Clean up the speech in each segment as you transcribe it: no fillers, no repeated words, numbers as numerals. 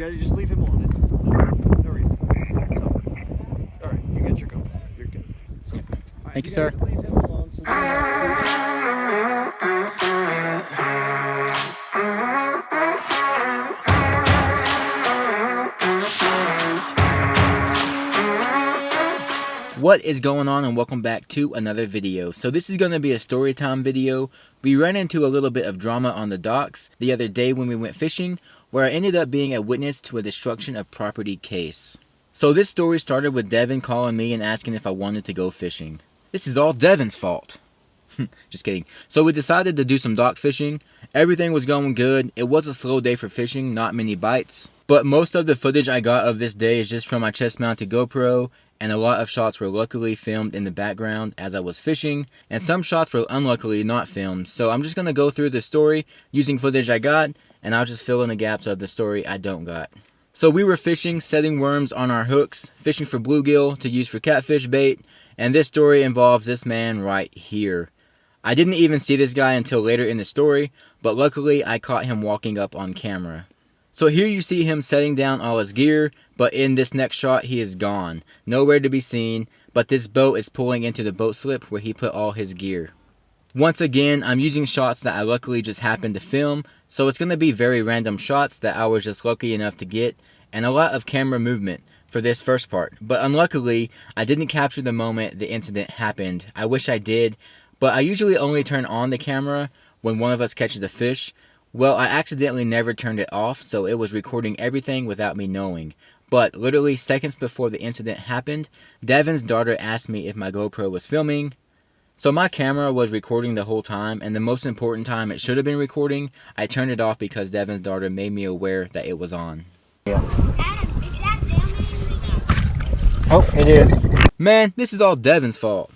gotta just leave him on it. No reason. So, all right, you get your GoPro. You're good. So, right, Thank you, sir. Leave him alone so What is going on, and welcome back to another video. So this is going to be a story time video. We ran into a little bit of drama on the docks the other day when we went fishing, where I ended up being a witness to a destruction of property case. So this story started with Devin calling me and asking if I wanted to go fishing. This is all Devin's fault. Just kidding. So we decided to do some dock fishing. Everything was going good. It was a slow day for fishing, not many bites. But most of the footage I got of this day is just from my chest mounted GoPro, and a lot of shots were luckily filmed in the background as I was fishing, and some shots were unluckily not filmed. So I'm just going to go through the story using footage I got, and I'll just fill in the gaps of the story I don't got. So we were fishing, setting worms on our hooks, fishing for bluegill to use for catfish bait, and this story involves this man right here. I didn't even see this guy until later in the story, but luckily I caught him walking up on camera. So here you see him setting down all his gear, but in this next shot he is gone. Nowhere to be seen, but this boat is pulling into the boat slip where he put all his gear. Once again, I'm using shots that I luckily just happened to film, so it's going to be very random shots that I was just lucky enough to get, and a lot of camera movement for this first part. But unluckily, I didn't capture the moment the incident happened. I wish I did, but I usually only turn on the camera when one of us catches a fish. Well, I accidentally never turned it off, so it was recording everything without me knowing. But literally seconds before the incident happened, Devin's daughter asked me if my GoPro was filming. So my camera was recording the whole time, and the most important time it should have been recording, I turned it off because Devin's daughter made me aware that it was on. Yeah. Adam, is that filming? Oh, it is. Man, this is all Devin's fault.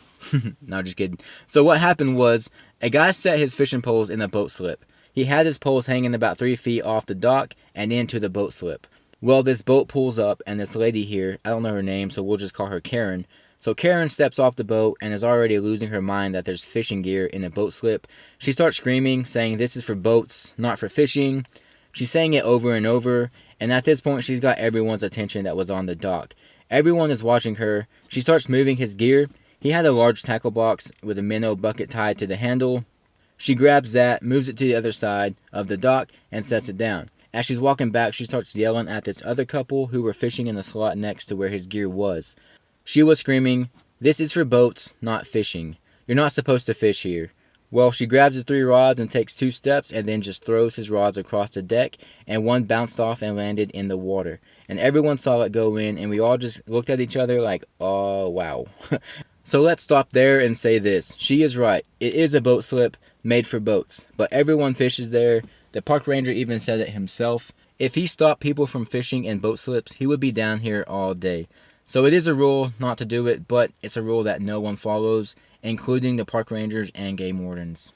No, just kidding. So what happened was, a guy set his fishing poles in a boat slip. He had his poles hanging about 3 feet off the dock and into the boat slip. Well, this boat pulls up, and this lady here, I don't know her name, so we'll just call her Karen. So Karen steps off the boat and is already losing her mind that there's fishing gear in a boat slip. She starts screaming, saying this is for boats, not for fishing. She's saying it over and over, and at this point she's got everyone's attention that was on the dock. Everyone is watching her. She starts moving his gear. He had a large tackle box with a minnow bucket tied to the handle. She grabs that, moves it to the other side of the dock, and sets it down. As she's walking back, she starts yelling at this other couple who were fishing in the slot next to where his gear was. She was screaming, "This is for boats, not fishing. You're not supposed to fish here." Well, she grabs his 3 rods and takes 2 steps and then just throws his rods across the deck, and one bounced off and landed in the water. And everyone saw it go in, and we all just looked at each other like, oh wow. So let's stop there and say this. She is right. It is a boat slip made for boats, but everyone fishes there. The park ranger even said it himself. If he stopped people from fishing in boat slips, he would be down here all day. So it is a rule not to do it, but it's a rule that no one follows, including the park rangers and game wardens.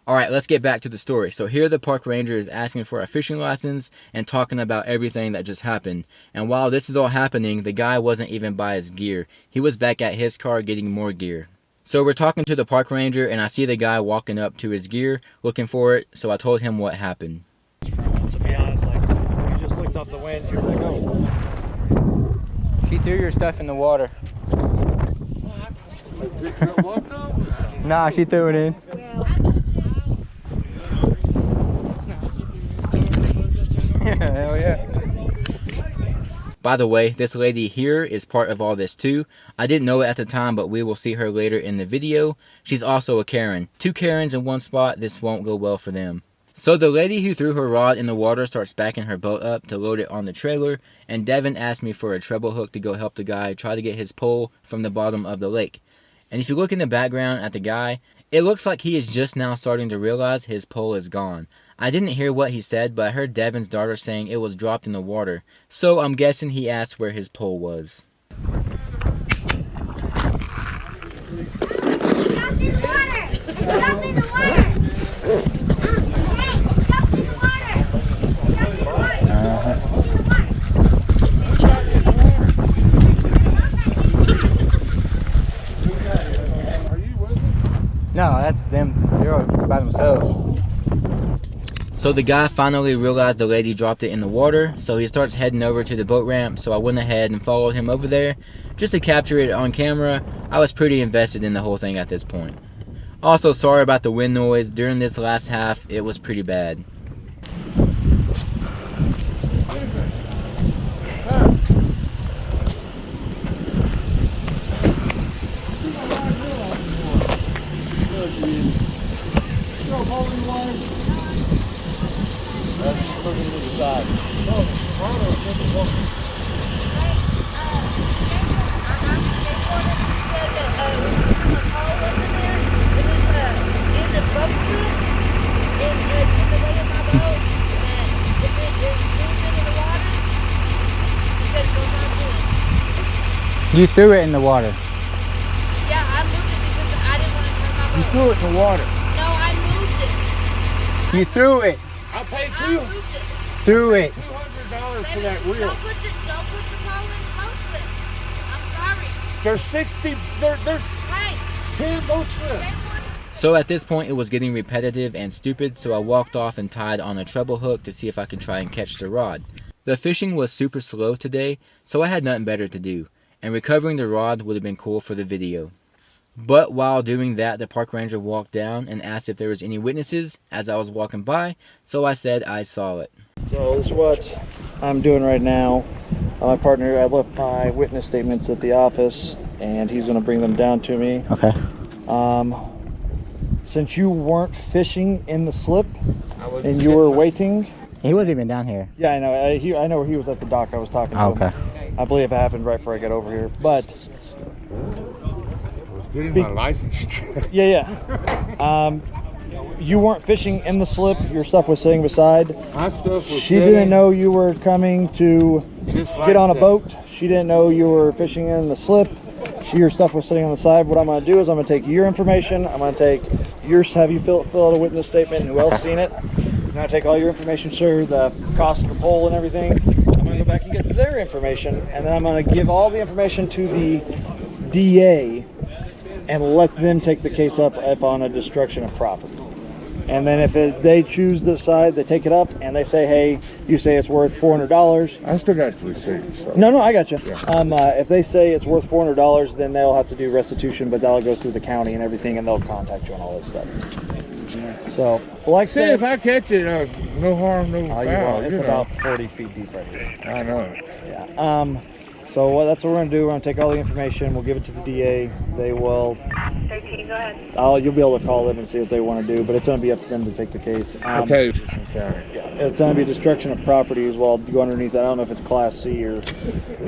Alright, let's get back to the story. So here the park ranger is asking for a fishing license and talking about everything that just happened. And while this is all happening, the guy wasn't even by his gear. He was back at his car getting more gear. So we're talking to the park ranger, and I see the guy walking up to his gear looking for it, so I told him what happened. to be honest, like, you just looked off the wind, you're like, oh. She threw your stuff in the water. Nah, she threw it in. Hell yeah. By the way, this lady here is part of all this too. I didn't know it at the time, but we will see her later in the video. She's also a Karen. 2 Karens in one spot, this won't go well for them. So the lady who threw her rod in the water starts backing her boat up to load it on the trailer, and Devin asked me for a treble hook to go help the guy try to get his pole from the bottom of the lake. And if you look in the background at the guy, it looks like he is just now starting to realize his pole is gone. I didn't hear what he said, but I heard Devin's daughter saying it was dropped in the water, so I'm guessing he asked where his pole was. No, that's them. They're by themselves. So the guy finally realized the lady dropped it in the water, so he starts heading over to the boat ramp, so I went ahead and followed him over there just to capture it on camera. I was pretty invested in the whole thing at this point. Also, sorry about the wind noise. During this last half, it was pretty bad. That's looking to the side. You threw it in the water. Yeah, I moved it because I didn't want to turn my boat. You threw it in the water. No, I moved it. You threw it. I paid I moved it. Threw it. $200 for Baby, that reel. don't put your pole in the boat slip. I'm sorry. There's 60. There's Hey, 10 boat slips. So at this point, it was getting repetitive and stupid, so I walked off and tied on a treble hook to see if I could try and catch the rod. The fishing was super slow today, so I had nothing better to do, and recovering the rod would have been cool for the video. But while doing that, the park ranger walked down and asked if there was any witnesses as I was walking by, so I said I saw it. So this is what I'm doing right now. My partner, I left my witness statements at the office, and he's going to bring them down to me. Okay. Since you weren't fishing in the slip and you were waiting. He wasn't even down here. Yeah, I know. I know he was at the dock. I was talking to Okay. him. I believe it happened right before I got over here. But Getting my license. yeah. You weren't fishing in the slip. Your stuff was sitting beside. My stuff was She didn't know you were coming to just like get on a that. boat. She didn't know you were fishing in the slip. Your stuff was sitting on the side. What I'm going to do is I'm going to take your information. I'm going to take yours, have you fill out a witness statement. Who else seen it? I'm going to take all your information, sir, the cost of the pole and everything. I'm going to go back and get their information, and then I'm going to give all the information to the DA and let them take the case up on a destruction of property. And then if they choose the side, they take it up and they say, hey, you say it's worth $400. I still got the receipt. So. No, I got you. Yeah. If they say it's worth $400, then they'll have to do restitution, but that'll go through the county and everything, and they'll contact you on all this stuff. So, like I See, said, if I catch it, no harm, no you foul. won't. It's about 40 feet deep right here. I know. Yeah. So that's what we're gonna do. We're gonna take all the information. We'll give it to the DA. They will. 13, go ahead. You'll be able to call them and see what they want to do, but it's gonna be up to them to take the case. Okay. Yeah, it's gonna be destruction of property as well. Go underneath that. I don't know if it's Class C or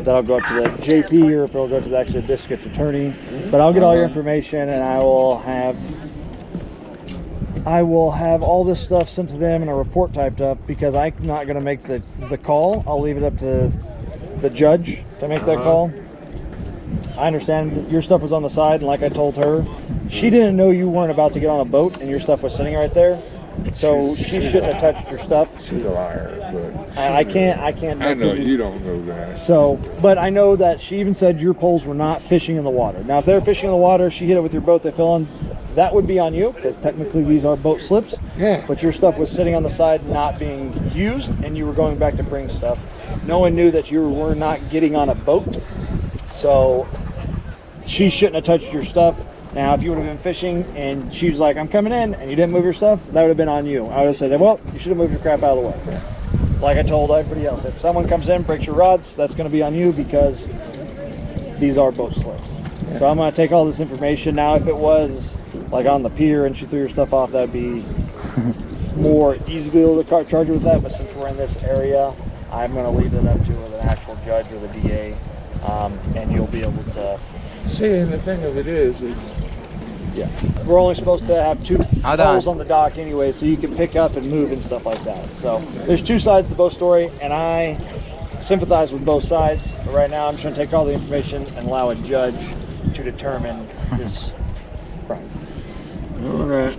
that'll go up to the JP or if it'll go to the actual district attorney. But I'll get all your information and I will have all this stuff sent to them and a report typed up because I'm not gonna make the call. I'll leave it up to the judge to make that call. I understand that your stuff was on the side, and like I told her, she didn't know you weren't about to get on a boat and your stuff was sitting right there. So she shouldn't have touched your stuff. She's a liar, but I can't. I know you don't know that. So, but I know that she even said your poles were not fishing in the water. Now, if they were fishing in the water, she hit it with your boat, they fell in. That would be on you because technically these are boat slips. Yeah. But your stuff was sitting on the side, not being used, and you were going back to bring stuff. No one knew that you were not getting on a boat, so she shouldn't have touched your stuff. Now, if you would have been fishing and she was like, I'm coming in, and you didn't move your stuff, that would have been on you. I would have said, well, you should have moved your crap out of the way. Like I told everybody else, if someone comes in, breaks your rods, that's going to be on you because these are boat slips. So I'm going to take all this information. Now, if it was like on the pier and she threw your stuff off, that'd be more easily able to charge her with that. But since we're in this area, I'm going to leave it up to an actual judge or the DA, and you'll be able to. See, and the thing of it is, Yeah, we're only supposed to have 2 Hold poles on. on the dock anyway, so you can pick up and move and stuff like that. So there's 2 sides to the boat story, and I sympathize with both sides. But right now, I'm just going to take all the information and allow a judge to determine this crime. all right.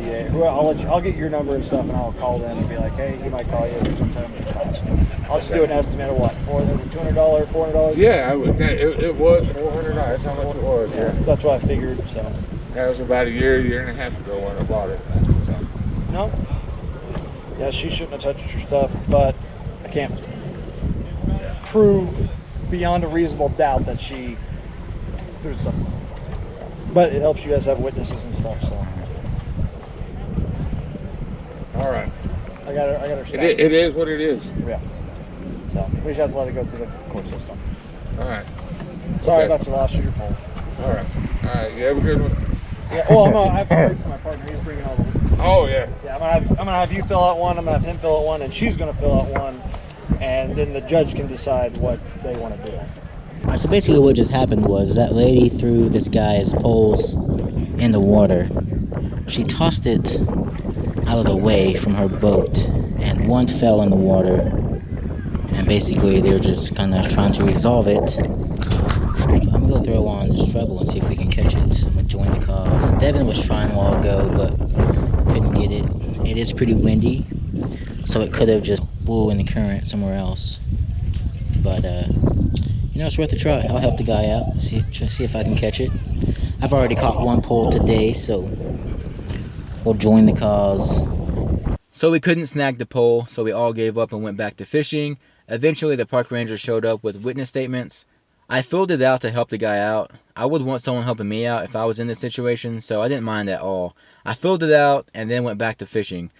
Yeah, I'll get your number and stuff, and I'll call them and be like, hey, he might call you sometime in the past. I'll just do an estimate of what, $200, $400? Yeah, it was $400. That's how much it was. Yeah, Yeah. that's what I figured. So That was about a year and a half ago when I bought it. So, no, yeah, she shouldn't have touched your stuff, but I can't prove beyond a reasonable doubt that she threw something. But it helps you guys have witnesses and stuff, so. All right. I got her stopped. It is what it is. Yeah. So we just have to let it go through the court system. All right. Sorry Okay. about your loss of your pole. All right. All right. You have a good one. Yeah. Well, I have to wait for my partner. He's bringing all the. Oh yeah. Yeah. I'm gonna have you fill out one. I'm gonna have him fill out one, and she's gonna fill out one, and then the judge can decide what they want to do. Alright, so basically what just happened was that lady threw this guy's poles in the water. She tossed it out of the way from her boat, and one fell in the water. And basically they were just kind of trying to resolve it. I'm gonna go throw on this treble and see if we can catch it. I'm gonna join the cause. Devin was trying a while ago, but couldn't get it. It is pretty windy, so it could have just blew in the current somewhere else. But you know, it's worth a try. I'll help the guy out, see if I can catch it. I've already caught one pole today, so we'll join the cause. So we couldn't snag the pole, so we all gave up and went back to fishing. Eventually the park ranger showed up with witness statements. I filled it out to help the guy out. I would want someone helping me out if I was in this situation, so I didn't mind at all. I filled it out and then went back to fishing.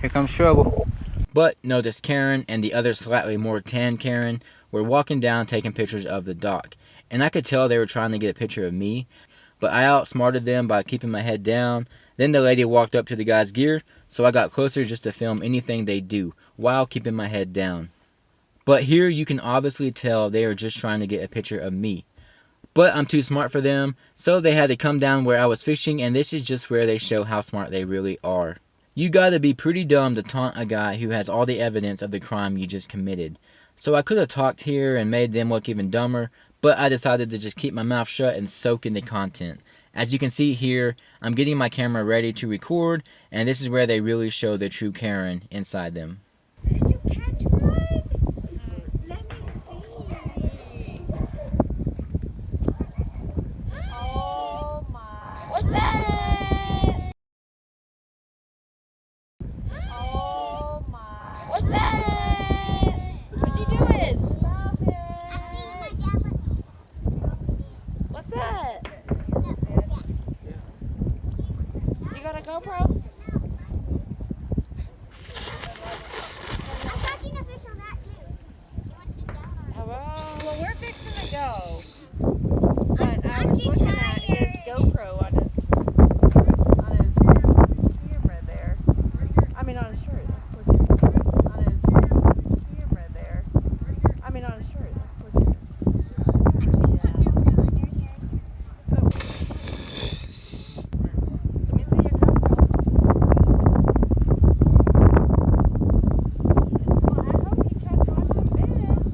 Here comes trouble. But notice Karen and the other slightly more tan Karen were walking down taking pictures of the dock. And I could tell they were trying to get a picture of me, but I outsmarted them by keeping my head down. Then the lady walked up to the guy's gear, so I got closer just to film anything they do while keeping my head down. But here you can obviously tell they are just trying to get a picture of me. But I'm too smart for them, so they had to come down where I was fishing, and this is just where they show how smart they really are. You gotta be pretty dumb to taunt a guy who has all the evidence of the crime you just committed. So I could have talked here and made them look even dumber, but I decided to just keep my mouth shut and soak in the content. As you can see here, I'm getting my camera ready to record, and this is where they really show the true Karen inside them. Did you catch one? Let me see. Oh my. What's that? Oh my. What's that? What's she doing? Love it. What's that? You got a GoPro? I'm catching a fish on that too. You want to sit down on it? Oh, well, we're fixing to go. I'm But I was too looking at his tired. GoPro on his camera there. I mean on his shirt. Let's look at it. On his camera there. I mean on his shirt. Let's look at it. Yeah. Let me see your GoPro. Well, I hope you catch lots of fish.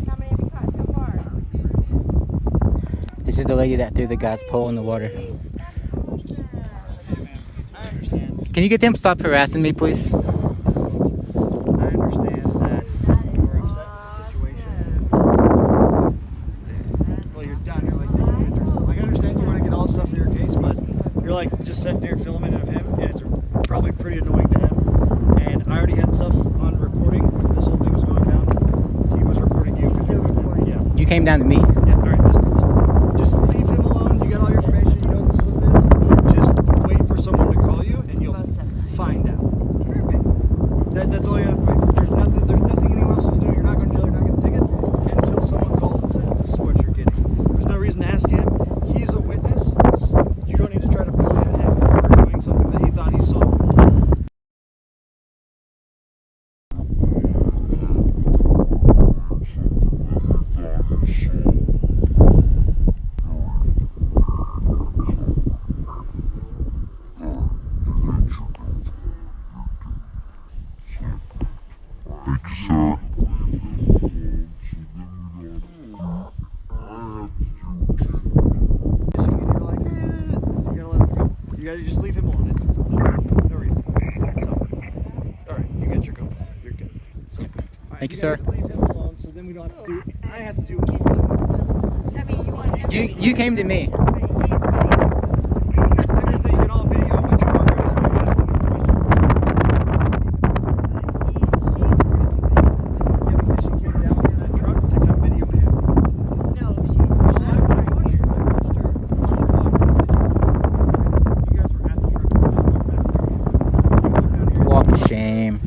How many have you caught so far? This is the lady that threw the guy's pole in the water. I understand. Can you get them to stop harassing me, please? I understand that you were upset with the situation. Well, you're down here like taking pictures. Like, I understand you want to get all the stuff in your case, but you're like just sitting there filming of him, and it's probably pretty annoying to him. And I already had stuff on recording. This whole thing was going down. He was recording you. He's still recording. Yeah. You came down to me. Yeah. All right. Just leave him alone. You got all your information. You know what the slip is. Just wait for someone to call you, and you'll find out. That's all you have to wait for. There's nothing anyone else is doing. You're not going to jail. You're not going to ticket until someone calls and says this is what you're getting. There's no reason to ask him. He's a witness. You don't need to try to bully him for doing something that he thought he saw. You gotta just leave him alone. No reason. So, all right, you got your GoPro. You're good. So, all right, Thank you, sir. gotta Leave him alone, so then we don't have to do. I have to do. I mean, you want him You came to me. He's video. Technically, you can all video, but you Shame.